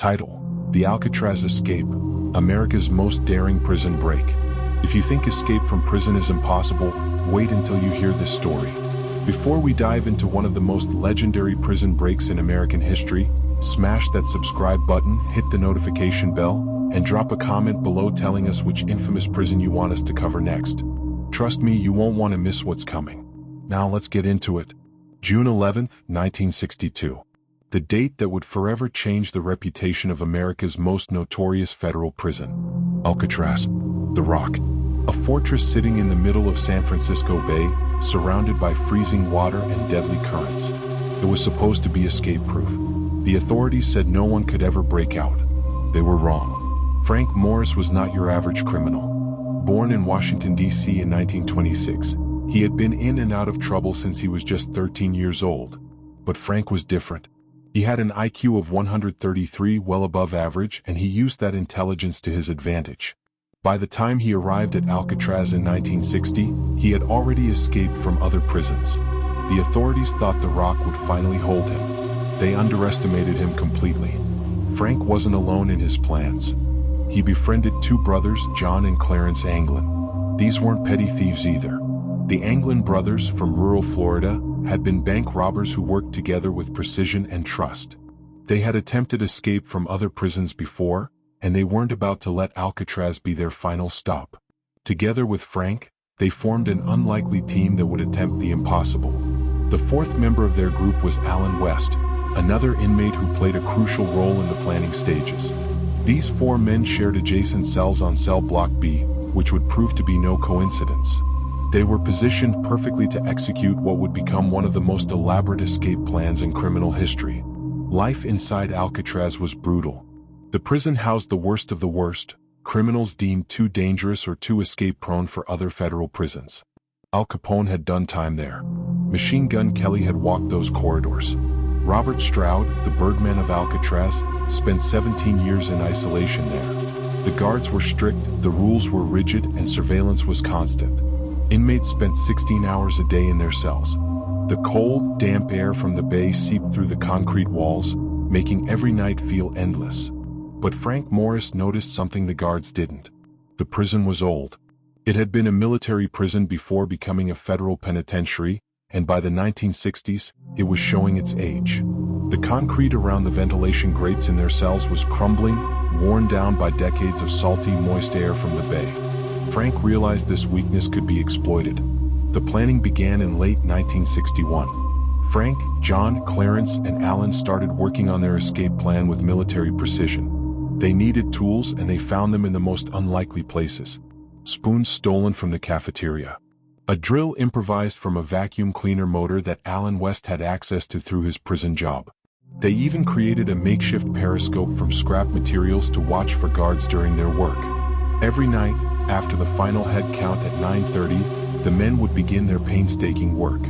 Title: The Alcatraz Escape, America's Most Daring Prison Break. If you think escape from prison is impossible, wait until you hear this story. Before we dive into one of the most legendary prison breaks in American history, smash that subscribe button, hit the notification bell, and drop a comment below telling us which infamous prison you want us to cover next. Trust me, you won't want to miss what's coming. Now let's get into it. June 11th, 1962. The date that would forever change the reputation of America's most notorious federal prison. Alcatraz, the Rock. A fortress sitting in the middle of San Francisco Bay, surrounded by freezing water and deadly currents. It was supposed to be escape-proof. The authorities said no one could ever break out. They were wrong. Frank Morris was not your average criminal. Born in Washington, D.C. in 1926, he had been in and out of trouble since he was just 13 years old. But Frank was different. He had an IQ of 133, well above average, and he used that intelligence to his advantage. By the time he arrived at Alcatraz in 1960, he had already escaped from other prisons. The authorities thought the Rock would finally hold him. They underestimated him completely. Frank wasn't alone in his plans. He befriended two brothers, John and Clarence Anglin. These weren't petty thieves either. The Anglin brothers, from rural Florida, had been bank robbers who worked together with precision and trust. They had attempted escape from other prisons before, and they weren't about to let Alcatraz be their final stop. Together with Frank, they formed an unlikely team that would attempt the impossible. The fourth member of their group was Alan West, another inmate who played a crucial role in the planning stages. These four men shared adjacent cells on cell block B, which would prove to be no coincidence. They were positioned perfectly to execute what would become one of the most elaborate escape plans in criminal history. Life inside Alcatraz was brutal. The prison housed the worst of the worst, criminals deemed too dangerous or too escape-prone for other federal prisons. Al Capone had done time there. Machine Gun Kelly had walked those corridors. Robert Stroud, the Birdman of Alcatraz, spent 17 years in isolation there. The guards were strict, the rules were rigid, and surveillance was constant. Inmates spent 16 hours a day in their cells. The cold, damp air from the bay seeped through the concrete walls, making every night feel endless. But Frank Morris noticed something the guards didn't. The prison was old. It had been a military prison before becoming a federal penitentiary, and by the 1960s, it was showing its age. The concrete around the ventilation grates in their cells was crumbling, worn down by decades of salty, moist air from the bay. Frank realized this weakness could be exploited. The planning began in late 1961. Frank, John, Clarence, and Alan started working on their escape plan with military precision. They needed tools, and they found them in the most unlikely places. Spoons stolen from the cafeteria. A drill improvised from a vacuum cleaner motor that Alan West had access to through his prison job. They even created a makeshift periscope from scrap materials to watch for guards during their work. Every night, after the final head count at 9:30, the men would begin their painstaking work.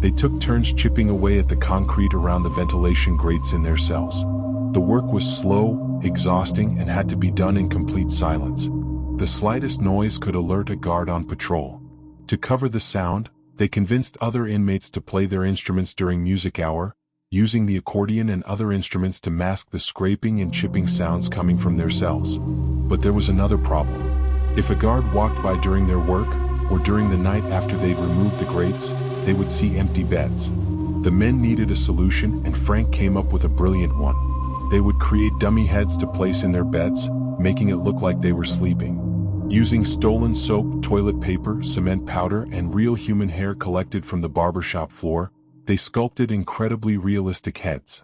They took turns chipping away at the concrete around the ventilation grates in their cells. The work was slow, exhausting, and had to be done in complete silence. The slightest noise could alert a guard on patrol. To cover the sound, they convinced other inmates to play their instruments during music hour, using the accordion and other instruments to mask the scraping and chipping sounds coming from their cells. But there was another problem. If a guard walked by during their work, or during the night after they'd removed the grates, they would see empty beds. The men needed a solution, and Frank came up with a brilliant one. They would create dummy heads to place in their beds, making it look like they were sleeping. Using stolen soap, toilet paper, cement powder, and real human hair collected from the barbershop floor, they sculpted incredibly realistic heads.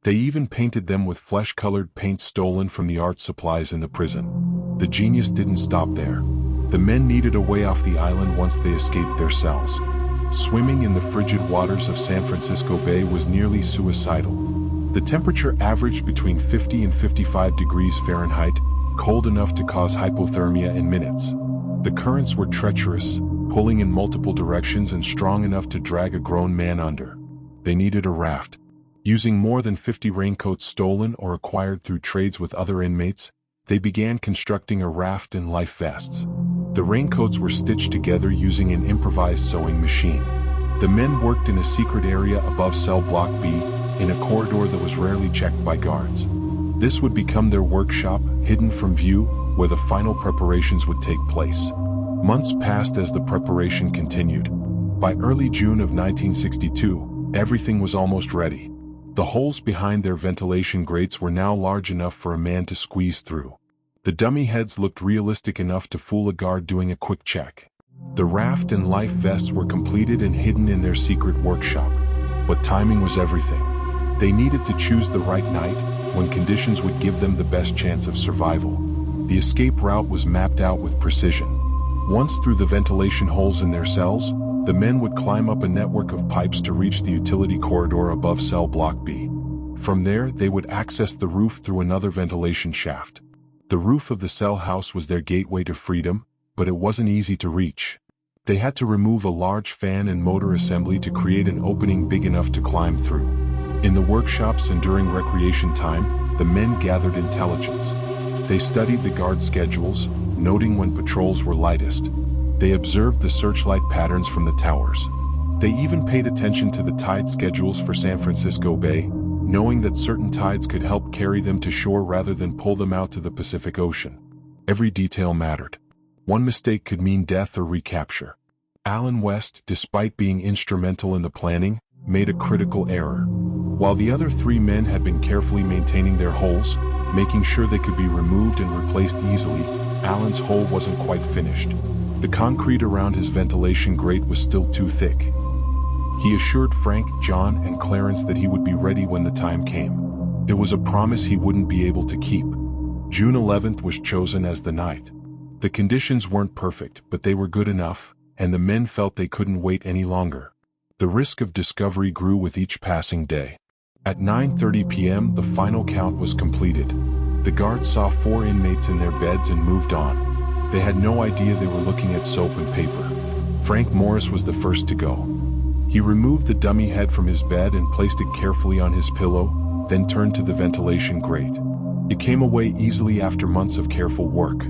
They even painted them with flesh-colored paint stolen from the art supplies in the prison. The genius didn't stop there. The men needed a way off the island once they escaped their cells. Swimming in the frigid waters of San Francisco Bay was nearly suicidal. The temperature averaged between 50 and 55 degrees Fahrenheit, cold enough to cause hypothermia in minutes. The currents were treacherous, pulling in multiple directions and strong enough to drag a grown man under. They needed a raft. Using more than 50 raincoats stolen or acquired through trades with other inmates, they began constructing a raft and life vests. The raincoats were stitched together using an improvised sewing machine. The men worked in a secret area above cell block B, in a corridor that was rarely checked by guards. This would become their workshop, hidden from view, where the final preparations would take place. Months passed as the preparation continued. By early June of 1962, everything was almost ready. The holes behind their ventilation grates were now large enough for a man to squeeze through. The dummy heads looked realistic enough to fool a guard doing a quick check. The raft and life vests were completed and hidden in their secret workshop. But timing was everything. They needed to choose the right night, when conditions would give them the best chance of survival. The escape route was mapped out with precision. Once through the ventilation holes in their cells, the men would climb up a network of pipes to reach the utility corridor above cell block B. From there, they would access the roof through another ventilation shaft. The roof of the cell house was their gateway to freedom, but it wasn't easy to reach. They had to remove a large fan and motor assembly to create an opening big enough to climb through. In the workshops and during recreation time, the men gathered intelligence. They studied the guard schedules, noting when patrols were lightest. They observed the searchlight patterns from the towers. They even paid attention to the tide schedules for San Francisco Bay, knowing that certain tides could help carry them to shore rather than pull them out to the Pacific Ocean. Every detail mattered. One mistake could mean death or recapture. Allen West, despite being instrumental in the planning, made a critical error. While the other three men had been carefully maintaining their holes, making sure they could be removed and replaced easily, Allen's hole wasn't quite finished. The concrete around his ventilation grate was still too thick. He assured Frank, John, and Clarence that he would be ready when the time came. It was a promise he wouldn't be able to keep. June 11th was chosen as the night. The conditions weren't perfect, but they were good enough, and the men felt they couldn't wait any longer. The risk of discovery grew with each passing day. At 9:30 p.m., the final count was completed. The guards saw 4 inmates in their beds and moved on. They had no idea they were looking at soap and paper. Frank Morris was the first to go. He removed the dummy head from his bed and placed it carefully on his pillow, then turned to the ventilation grate. It came away easily after months of careful work.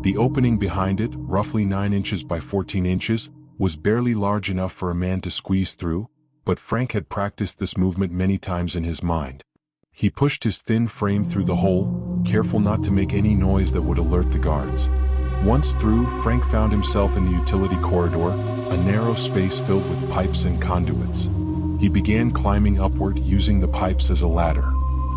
The opening behind it, roughly 9 inches by 14 inches, was barely large enough for a man to squeeze through, but Frank had practiced this movement many times in his mind. He pushed his thin frame through the hole, careful not to make any noise that would alert the guards. Once through, Frank found himself in the utility corridor, a narrow space filled with pipes and conduits. He began climbing upward, using the pipes as a ladder.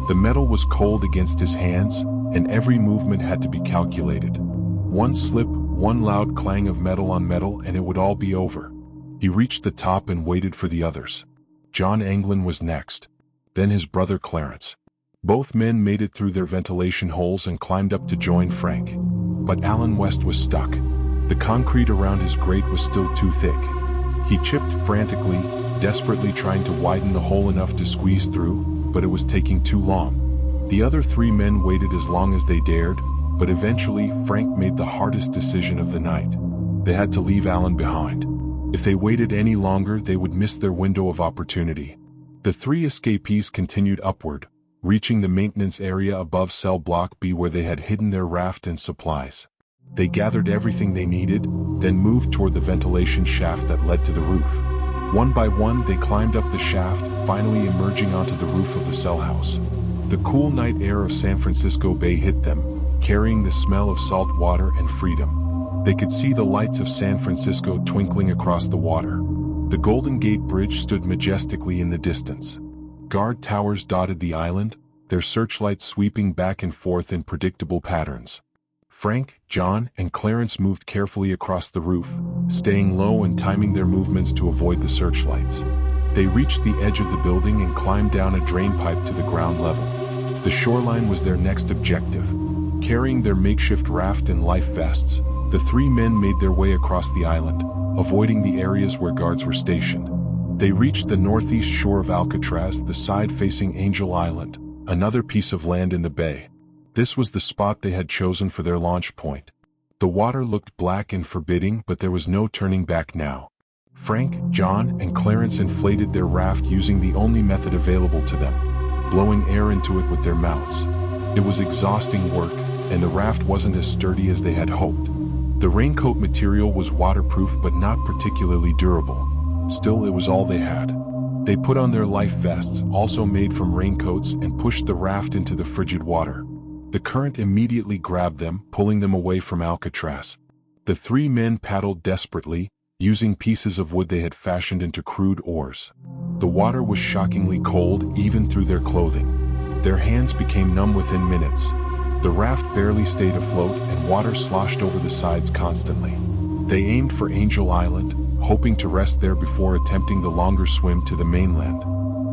The metal was cold against his hands, and every movement had to be calculated. One slip, one loud clang of metal on metal, and it would all be over. He reached the top and waited for the others. John Anglin was next. Then his brother Clarence. Both men made it through their ventilation holes and climbed up to join Frank. But Allen West was stuck. The concrete around his grate was still too thick. He chipped frantically, desperately trying to widen the hole enough to squeeze through, but it was taking too long. The other 3 men waited as long as they dared, but eventually Frank made the hardest decision of the night. They had to leave Allen behind. If they waited any longer, they would miss their window of opportunity. The 3 escapees continued upward, reaching the maintenance area above cell block B where they had hidden their raft and supplies. They gathered everything they needed, then moved toward the ventilation shaft that led to the roof. One by one, they climbed up the shaft, finally emerging onto the roof of the cell house. The cool night air of San Francisco Bay hit them, carrying the smell of salt water and freedom. They could see the lights of San Francisco twinkling across the water. The Golden Gate Bridge stood majestically in the distance. Guard towers dotted the island, their searchlights sweeping back and forth in predictable patterns. Frank, John, and Clarence moved carefully across the roof, staying low and timing their movements to avoid the searchlights. They reached the edge of the building and climbed down a drain pipe to the ground level. The shoreline was their next objective. Carrying their makeshift raft and life vests, the 3 men made their way across the island, avoiding the areas where guards were stationed. They reached the northeast shore of Alcatraz, the side facing Angel Island, another piece of land in the bay. This was the spot they had chosen for their launch point. The water looked black and forbidding, but there was no turning back now. Frank, John, and Clarence inflated their raft using the only method available to them, blowing air into it with their mouths. It was exhausting work, and the raft wasn't as sturdy as they had hoped. The raincoat material was waterproof but not particularly durable. Still, it was all they had. They put on their life vests, also made from raincoats, and pushed the raft into the frigid water. The current immediately grabbed them, pulling them away from Alcatraz. The three men paddled desperately, using pieces of wood they had fashioned into crude oars. The water was shockingly cold, even through their clothing. Their hands became numb within minutes. The raft barely stayed afloat, and water sloshed over the sides constantly. They aimed for Angel Island, hoping to rest there before attempting the longer swim to the mainland.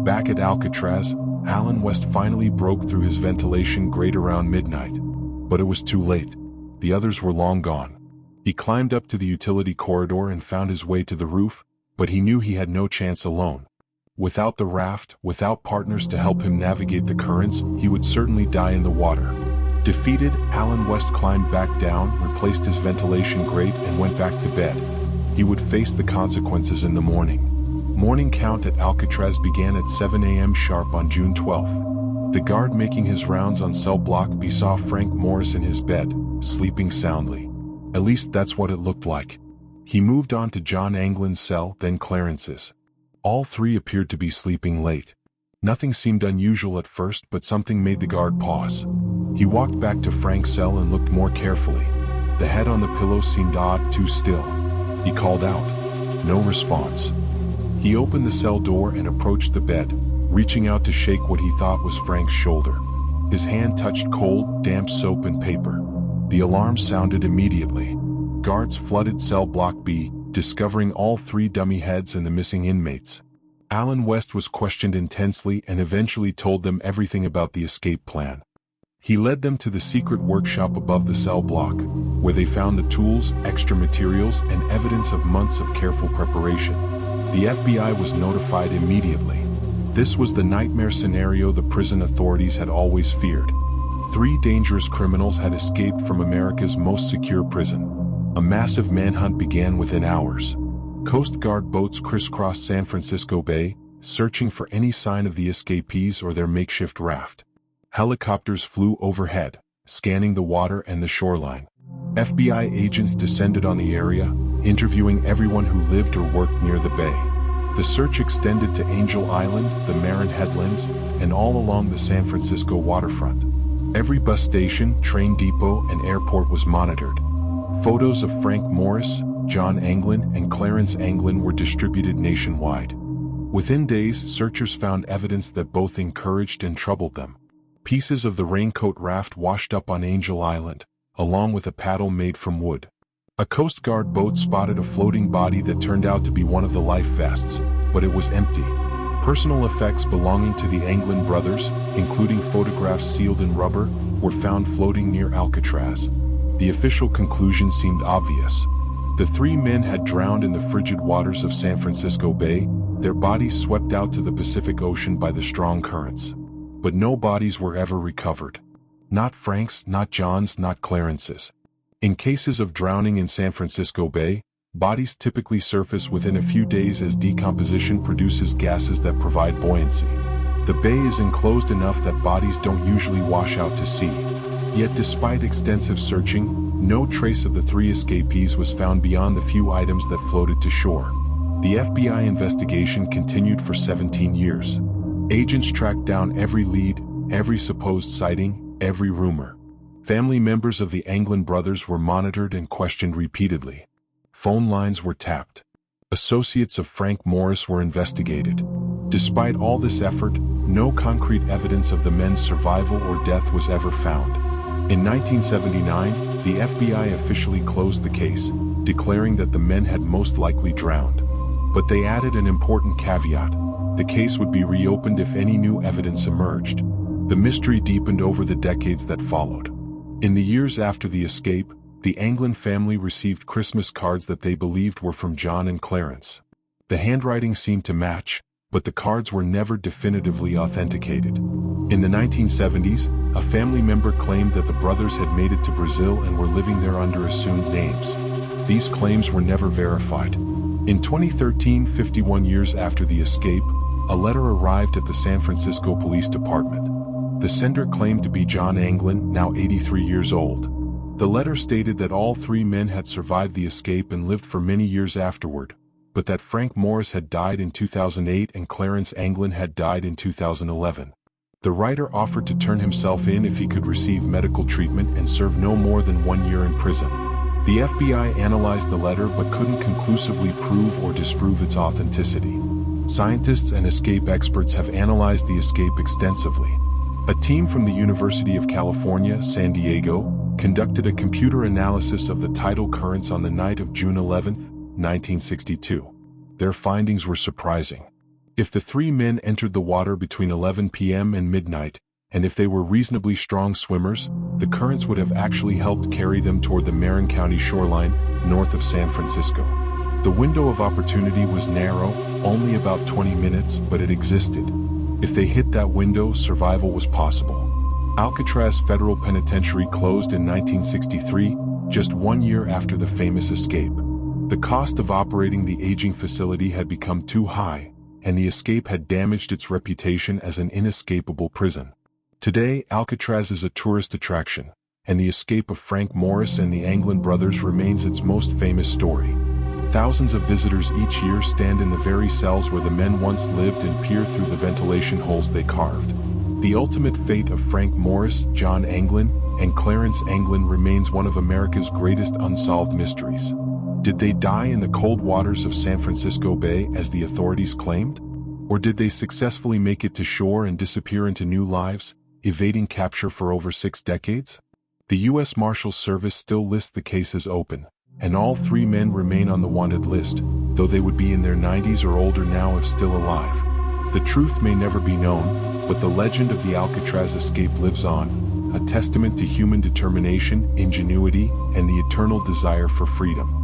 Back at Alcatraz, Allen West finally broke through his ventilation grate around midnight. But it was too late. The others were long gone. He climbed up to the utility corridor and found his way to the roof, but he knew he had no chance alone. Without the raft, without partners to help him navigate the currents, he would certainly die in the water. Defeated, Allen West climbed back down, replaced his ventilation grate, and went back to bed. He would face the consequences in the morning. Morning count at Alcatraz began at 7 a.m. sharp on June 12th. The guard making his rounds on cell block B saw Frank Morris in his bed, sleeping soundly. At least that's what it looked like. He moved on to John Anglin's cell, then Clarence's. All three appeared to be sleeping late. Nothing seemed unusual at first, but something made the guard pause. He walked back to Frank's cell and looked more carefully. The head on the pillow seemed odd, too still. He called out. No response. He opened the cell door and approached the bed, reaching out to shake what he thought was Frank's shoulder. His hand touched cold, damp soap and paper. The alarm sounded immediately. Guards flooded cell block B, discovering all three dummy heads and the missing inmates. Allen West was questioned intensely and eventually told them everything about the escape plan. He led them to the secret workshop above the cell block, where they found the tools, extra materials, and evidence of months of careful preparation. The FBI was notified immediately. This was the nightmare scenario the prison authorities had always feared. Three dangerous criminals had escaped from America's most secure prison. A massive manhunt began within hours. Coast Guard boats crisscrossed San Francisco Bay, searching for any sign of the escapees or their makeshift raft. Helicopters flew overhead, scanning the water and the shoreline. FBI agents descended on the area, interviewing everyone who lived or worked near the bay. The search extended to Angel Island, the Marin Headlands, and all along the San Francisco waterfront. Every bus station, train depot, and airport was monitored. Photos of Frank Morris, John Anglin, and Clarence Anglin were distributed nationwide. Within days, searchers found evidence that both encouraged and troubled them. Pieces of the raincoat raft washed up on Angel Island, along with a paddle made from wood. A Coast Guard boat spotted a floating body that turned out to be one of the life vests, but it was empty. Personal effects belonging to the Anglin brothers, including photographs sealed in rubber, were found floating near Alcatraz. The official conclusion seemed obvious. The three men had drowned in the frigid waters of San Francisco Bay, their bodies swept out to the Pacific Ocean by the strong currents. But no bodies were ever recovered. Not Frank's, not John's, not Clarence's. In cases of drowning in San Francisco Bay, bodies typically surface within a few days as decomposition produces gases that provide buoyancy. The bay is enclosed enough that bodies don't usually wash out to sea. Yet despite extensive searching, no trace of the three escapees was found beyond the few items that floated to shore. The FBI investigation continued for 17 years. Agents tracked down every lead, every supposed sighting, every rumor. Family members of the Anglin brothers were monitored and questioned repeatedly. Phone lines were tapped. Associates of Frank Morris were investigated. Despite all this effort, no concrete evidence of the men's survival or death was ever found. In 1979, the FBI officially closed the case, declaring that the men had most likely drowned. But they added an important caveat. The case would be reopened if any new evidence emerged. The mystery deepened over the decades that followed. In the years after the escape, the Anglin family received Christmas cards that they believed were from John and Clarence. The handwriting seemed to match, but the cards were never definitively authenticated. In the 1970s, a family member claimed that the brothers had made it to Brazil and were living there under assumed names. These claims were never verified. In 2013, 51 years after the escape, a letter arrived at the San Francisco Police Department. The sender claimed to be John Anglin, now 83 years old. The letter stated that all three men had survived the escape and lived for many years afterward, but that Frank Morris had died in 2008 and Clarence Anglin had died in 2011. The writer offered to turn himself in if he could receive medical treatment and serve no more than 1 year in prison. The FBI analyzed the letter but couldn't conclusively prove or disprove its authenticity. Scientists and escape experts have analyzed the escape extensively. A team from the University of California, San Diego, conducted a computer analysis of the tidal currents on the night of June 11, 1962. Their findings were surprising. If the three men entered the water between 11 p.m. and midnight, and if they were reasonably strong swimmers, the currents would have actually helped carry them toward the Marin County shoreline, north of San Francisco. The window of opportunity was narrow, only about 20 minutes, but it existed. If they hit that window, survival was possible. Alcatraz Federal Penitentiary closed in 1963, just 1 year after the famous escape. The cost of operating the aging facility had become too high, and the escape had damaged its reputation as an inescapable prison. Today, Alcatraz is a tourist attraction, and the escape of Frank Morris and the Anglin brothers remains its most famous story. Thousands of visitors each year stand in the very cells where the men once lived and peer through the ventilation holes they carved. The ultimate fate of Frank Morris, John Anglin, and Clarence Anglin remains one of America's greatest unsolved mysteries. Did they die in the cold waters of San Francisco Bay as the authorities claimed? Or did they successfully make it to shore and disappear into new lives, evading capture for over 6 decades? The U.S. Marshals Service still lists the case as open, and all 3 men remain on the wanted list, though they would be in their 90s or older now if still alive. The truth may never be known, but the legend of the Alcatraz escape lives on, a testament to human determination, ingenuity, and the eternal desire for freedom.